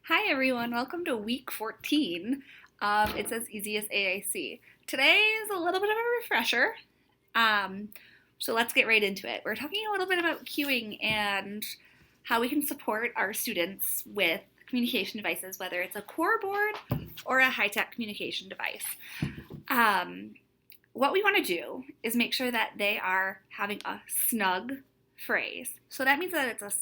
Hi everyone, welcome to week 14 of It's as Easy as AAC. Today is a little bit of a refresher, so let's get right into it. We're talking a little bit about cueing and how we can support our students with communication devices, whether it's a core board or a high-tech communication device. What we want to do is make sure that they are having a SNUG phrase. So that means that it's a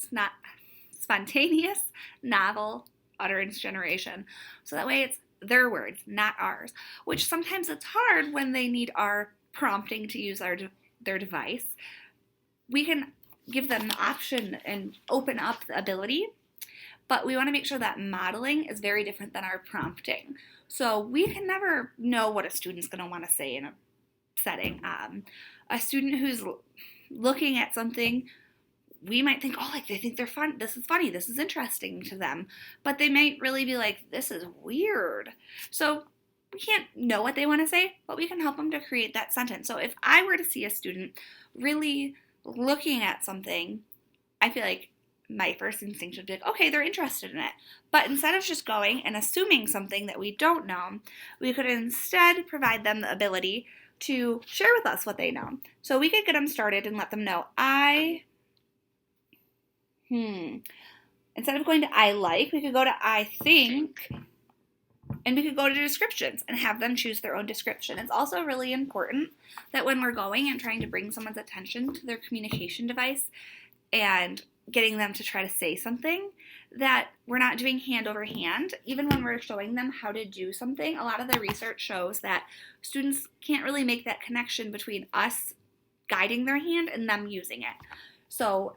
spontaneous, novel utterance generation. So that way it's their words, not ours, which sometimes it's hard when they need our prompting to use their device. We can give them the option and open up the ability, but we want to make sure that modeling is very different than our prompting. So we can never know what a student's going to want to say in a setting. A student who's looking at something, we might think, oh, like they think they're fun. This is funny. This is interesting to them. But they might really be like, this is weird. So we can't know what they want to say, but we can help them to create that sentence. So if I were to see a student really looking at something, I feel like my first instinct would be like, okay, they're interested in it. But instead of just going and assuming something that we don't know, we could instead provide them the ability to share with us what they know. So we could get them started and let them know, Instead of going to I like, we could go to I think, and we could go to descriptions and have them choose their own description. It's also really important that when we're going and trying to bring someone's attention to their communication device and getting them to try to say something, that we're not doing hand over hand. Even when we're showing them how to do something, a lot of the research shows that students can't really make that connection between us guiding their hand and them using it. So,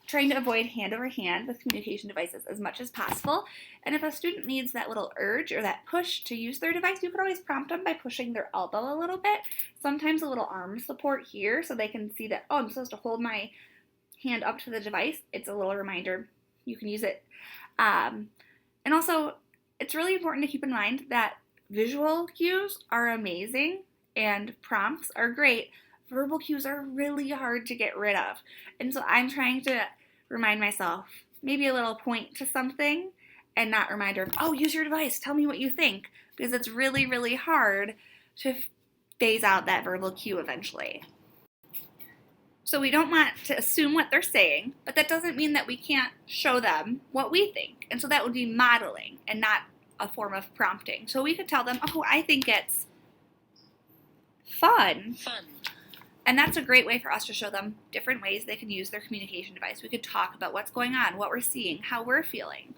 trying to avoid hand over hand with communication devices as much as possible. And if a student needs that little urge or that push to use their device, you can always prompt them by pushing their elbow a little bit. Sometimes a little arm support here so they can see that, oh, I'm supposed to hold my hand up to the device. It's a little reminder. You can use it. And also, it's really important to keep in mind that visual cues are amazing and prompts are great. Verbal cues are really hard to get rid of. And so I'm trying to remind myself, maybe a little point to something and not reminder of, oh, use your device, tell me what you think, because it's really, really hard to phase out that verbal cue eventually. So we don't want to assume what they're saying, but that doesn't mean that we can't show them what we think. And so that would be modeling and not a form of prompting. So we could tell them, oh, I think it's fun. And that's a great way for us to show them different ways they can use their communication device. We could talk about what's going on, what we're seeing, how we're feeling.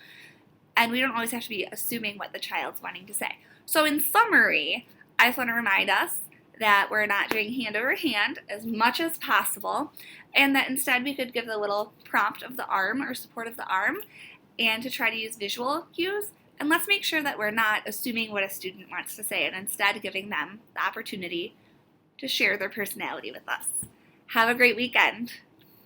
And we don't always have to be assuming what the child's wanting to say. So in summary, I just want to remind us that we're not doing hand over hand as much as possible, and that instead we could give the little prompt of the arm or support of the arm, and to try to use visual cues. And let's make sure that we're not assuming what a student wants to say, and instead giving them the opportunity to share their personality with us. Have a great weekend.